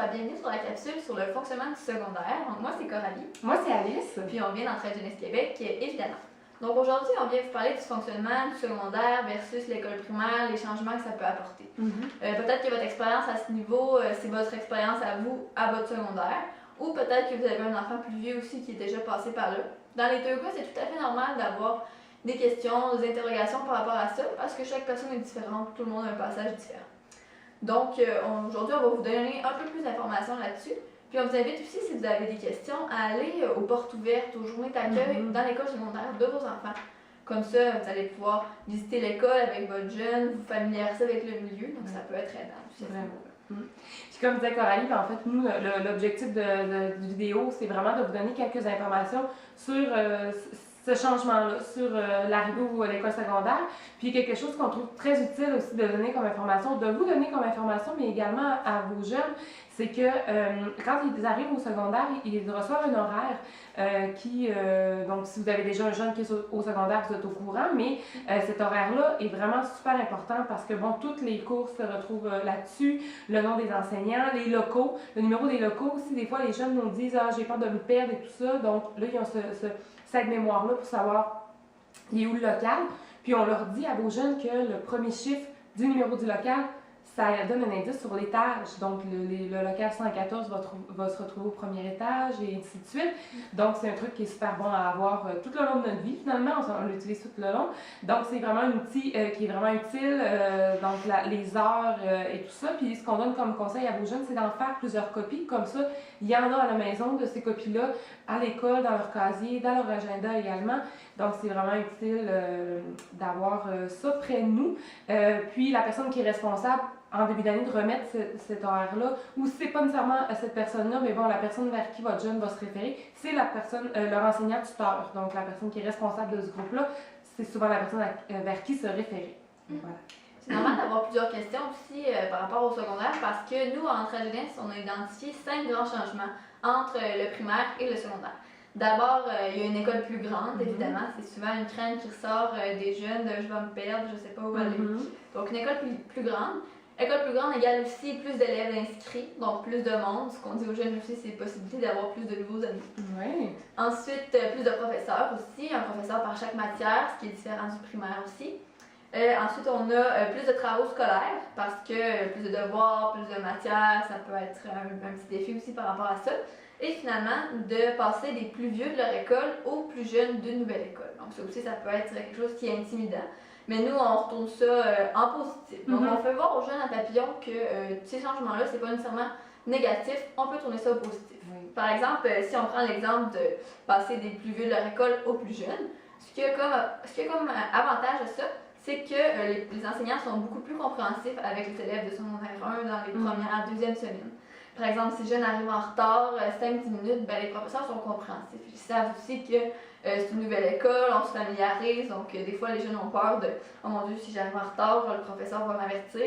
toi, bienvenue sur la capsule sur le fonctionnement du secondaire. Donc moi c'est Coralie. Moi c'est Alice. Puis on vient d'Entraide Jeunesse Québec, évidemment. Donc aujourd'hui, on vient vous parler du fonctionnement du secondaire versus l'école primaire, les changements que ça peut apporter. Peut-être que votre expérience à ce niveau, c'est votre expérience à vous, à votre secondaire, ou peut-être que vous avez un enfant plus vieux aussi qui est déjà passé par là. Dans les deux cas, c'est tout à fait normal d'avoir des questions, des interrogations par rapport à ça, parce que chaque personne est différente, tout le monde a un passage différent. Donc aujourd'hui, on va vous donner un peu plus d'informations là-dessus. Puis on vous invite aussi, si vous avez des questions, à aller aux portes ouvertes, aux journées d'accueil dans l'école secondaire de vos enfants. Comme ça, vous allez pouvoir visiter l'école avec votre jeune, vous familiariser avec le milieu, donc ça peut être aidant aussi. Puis comme disait Coralie, en fait, nous, l'objectif de vidéo, c'est vraiment de vous donner quelques informations sur ce changement-là, sur l'arrivée à l'école secondaire. Puis quelque chose qu'on trouve très utile aussi de donner comme information, de vous donner comme information, mais également à vos jeunes, c'est que quand ils arrivent au secondaire, ils reçoivent un horaire donc si vous avez déjà un jeune qui est au secondaire, vous êtes au courant, mais cet horaire-là est vraiment super important parce que, bon, toutes les cours se retrouvent là-dessus, le nom des enseignants, les locaux, le numéro des locaux aussi. Des fois, les jeunes nous disent « Ah, j'ai peur de me perdre et tout ça », donc là, ils ont cette mémoire-là pour savoir il est où le local. Puis on leur dit à vos jeunes que le premier chiffre du numéro du local, ça donne un indice sur l'étage. Donc, le local 114 va se retrouver au premier étage et ainsi de suite. Donc, c'est un truc qui est super bon à avoir tout le long de notre vie, finalement. On l'utilise tout le long. Donc, c'est vraiment un outil qui est vraiment utile. Donc, les heures et tout ça. Puis, ce qu'on donne comme conseil à vos jeunes, c'est d'en faire plusieurs copies. Comme ça, il y en a à la maison de ces copies-là, à l'école, dans leur casier, dans leur agenda également. Donc, c'est vraiment utile d'avoir ça près de nous. Puis, la personne qui est responsable, en début d'année, de remettre cet horaire-là, ou si c'est pas nécessairement cette personne-là, mais bon, la personne vers qui votre jeune va se référer, c'est la personne, leur enseignant tuteur. Donc, la personne qui est responsable de ce groupe-là, c'est souvent la personne vers qui se référer. Voilà. C'est normal d'avoir plusieurs questions aussi par rapport au secondaire parce que nous, en Entraide Jeunesse, on a identifié 5 grands changements entre le primaire et le secondaire. D'abord, il y a une école plus grande, évidemment. C'est souvent une crainte qui ressort des jeunes de « je vais me perdre, je sais pas où aller ». Donc, une école plus grande. École plus grande égale aussi plus d'élèves inscrits, donc plus de monde. Ce qu'on dit aux jeunes aussi, c'est la possibilité d'avoir plus de nouveaux amis. Ensuite, plus de professeurs aussi, un professeur par chaque matière, ce qui est différent du primaire aussi. Ensuite, on a plus de travaux scolaires parce que plus de devoirs, plus de matières, ça peut être un petit défi aussi par rapport à ça. Et finalement, de passer des plus vieux de leur école aux plus jeunes d'une nouvelle école. Donc ça aussi, ça peut être quelque chose qui est intimidant. Mais nous, on retourne ça en positif. Donc on fait voir aux jeunes à papillon que ces changements-là, c'est pas nécessairement négatif, on peut tourner ça au positif. Par exemple, si on prend l'exemple de passer des plus vieux de leur école aux plus jeunes, ce qu'il y a comme avantage à ça, c'est que les enseignants sont beaucoup plus compréhensifs avec les élèves de secondaire 1 dans les premières, deuxième semaines. Par exemple, si le jeune arrive en retard, 5-10 minutes, ben, les professeurs sont compréhensifs. Ils savent aussi que c'est une nouvelle école, on se familiarise, donc des fois les jeunes ont peur de « Oh mon Dieu, si j'arrive en retard, le professeur va m'avertir ».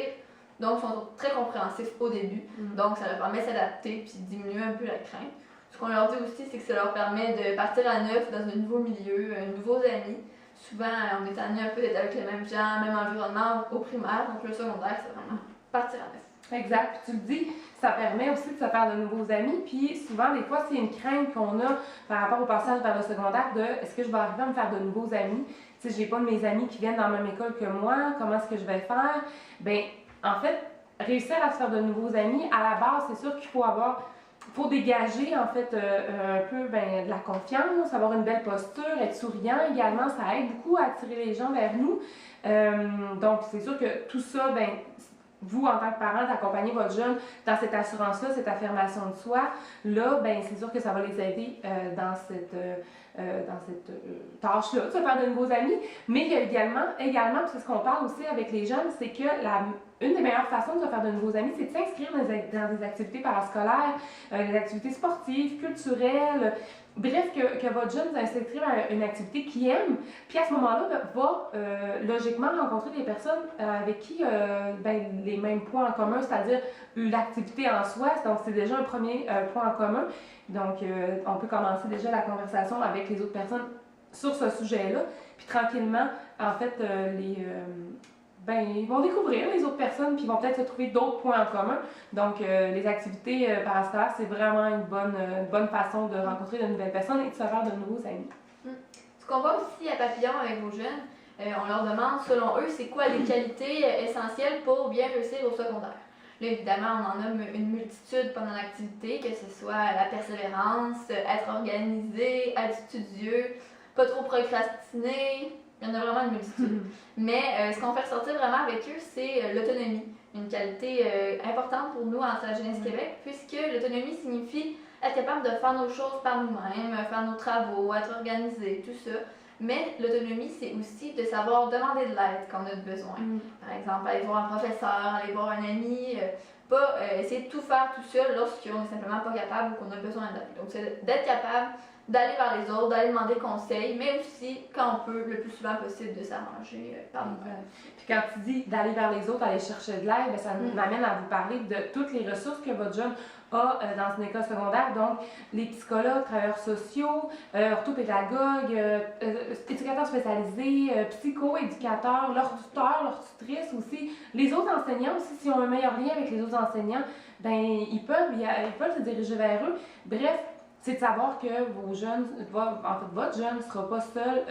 Donc, ils sont très compréhensifs au début, donc ça leur permet de s'adapter puis de diminuer un peu la crainte. Ce qu'on leur dit aussi, c'est que ça leur permet de partir à neuf dans un nouveau milieu, nouveaux amis. Souvent, on est amené un peu d'être avec les mêmes gens, même environnement au primaire, donc le secondaire, c'est vraiment partir à neuf. Exact. Tu le dis, ça permet aussi de se faire de nouveaux amis. Puis souvent, des fois, c'est une crainte qu'on a par rapport au passage vers le secondaire de est-ce que je vais arriver à me faire de nouveaux amis? Tu sais, j'ai pas de mes amis qui viennent dans la même école que moi, comment est-ce que je vais faire? Bien, en fait, réussir à se faire de nouveaux amis, à la base, c'est sûr qu'il faut dégager en fait un peu de la confiance, avoir une belle posture, être souriant également, ça aide beaucoup à attirer les gens vers nous. Donc c'est sûr que tout ça, vous, en tant que parent, d'accompagner votre jeune dans cette assurance-là, cette affirmation de soi, là, c'est sûr que ça va les aider dans cette tâche-là, de se faire de nouveaux amis. Mais il y a également, puis c'est ce qu'on parle aussi avec les jeunes, c'est que une des meilleures façons de se faire de nouveaux amis, c'est de s'inscrire dans des activités parascolaires, des activités sportives, culturelles. Bref, que votre jeune s'inscrive à une activité qu'il aime, puis à ce moment-là, va logiquement rencontrer des personnes avec qui les mêmes points en commun, c'est-à-dire l'activité en soi, donc c'est déjà un premier point en commun. Donc, on peut commencer déjà la conversation avec les autres personnes sur ce sujet-là, puis tranquillement, en fait, ben, ils vont découvrir les autres personnes, puis ils vont peut-être se trouver d'autres points en commun. Donc, les activités parascolaires, c'est vraiment une bonne façon de rencontrer de nouvelles personnes et de se faire de nouveaux amis. Ce qu'on voit aussi à Papillon avec vos jeunes, on leur demande, selon eux, c'est quoi les qualités essentielles pour bien réussir au secondaire. Là, évidemment, on en nomme une multitude pendant l'activité, que ce soit la persévérance, être organisé, être studieux, pas trop procrastiner. Il y en a vraiment une multitude. Mais ce qu'on fait ressortir vraiment avec eux, c'est l'autonomie. Une qualité importante pour nous en Centre Jeunesse Québec, puisque l'autonomie signifie être capable de faire nos choses par nous-mêmes, faire nos travaux, être organisé, tout ça. Mais l'autonomie, c'est aussi de savoir demander de l'aide quand on a besoin. Par exemple, aller voir un professeur, aller voir un ami, pas essayer de tout faire tout seul lorsqu'on n'est simplement pas capable ou qu'on a besoin d'aide. Donc, c'est d'être capable d'aller vers les autres, d'aller demander conseil, mais aussi, quand on peut, le plus souvent possible, de s'arranger par nous-mêmes. Puis quand tu dis d'aller vers les autres, aller chercher de l'aide, ben ça m'amène à vous parler de toutes les ressources que votre jeune a dans une école secondaire. Donc, les psychologues, travailleurs sociaux, orthopédagogues, éducateurs spécialisés, psycho-éducateurs, leurs tuteurs, leurs tutrices aussi. Les autres enseignants aussi, s'ils ont un meilleur lien avec les autres enseignants, ben ils peuvent se diriger vers eux. Bref, c'est de savoir que vos jeunes, votre jeune ne sera pas seul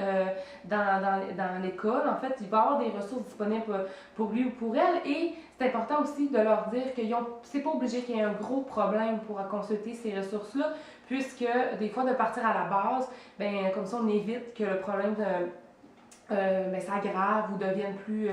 dans l'école. En fait, il va avoir des ressources disponibles pour lui ou pour elle. Et c'est important aussi de leur dire que c'est pas obligé qu'il y ait un gros problème pour consulter ces ressources-là, puisque des fois, de partir à la base, ben comme ça, on évite que le problème s'aggrave ou devienne plus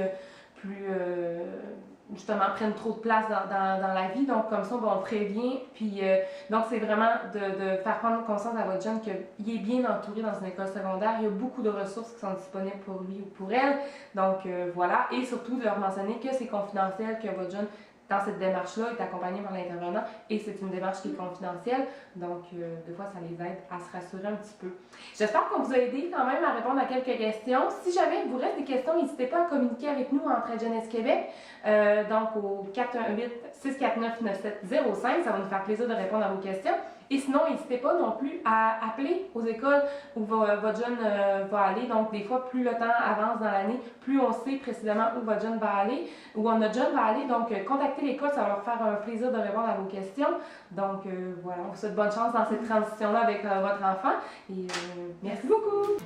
justement prennent trop de place dans la vie. Donc, comme ça, on prévient. Puis, donc, c'est vraiment de faire prendre conscience à votre jeune qu'il est bien entouré dans une école secondaire. Il y a beaucoup de ressources qui sont disponibles pour lui ou pour elle. Donc, voilà. Et surtout, de leur mentionner que c'est confidentiel, que votre jeune, dans cette démarche-là, est accompagné par l'intervenant et c'est une démarche qui est confidentielle. Donc, des fois, ça les aide à se rassurer un petit peu. J'espère qu'on vous a aidé quand même à répondre à quelques questions. Si jamais il vous reste des questions, n'hésitez pas à communiquer avec nous en Entraide Jeunesse Québec. Donc, au 418-649-9705. Ça va nous faire plaisir de répondre à vos questions. Et sinon, n'hésitez pas non plus à appeler aux écoles où votre jeune va aller. Donc, des fois, plus le temps avance dans l'année, plus on sait précisément où votre jeune va aller, où notre jeune va aller. Donc, contactez l'école, ça va leur faire un plaisir de répondre à vos questions. Donc, voilà, on vous souhaite bonne chance dans cette transition-là avec votre enfant. Et merci beaucoup!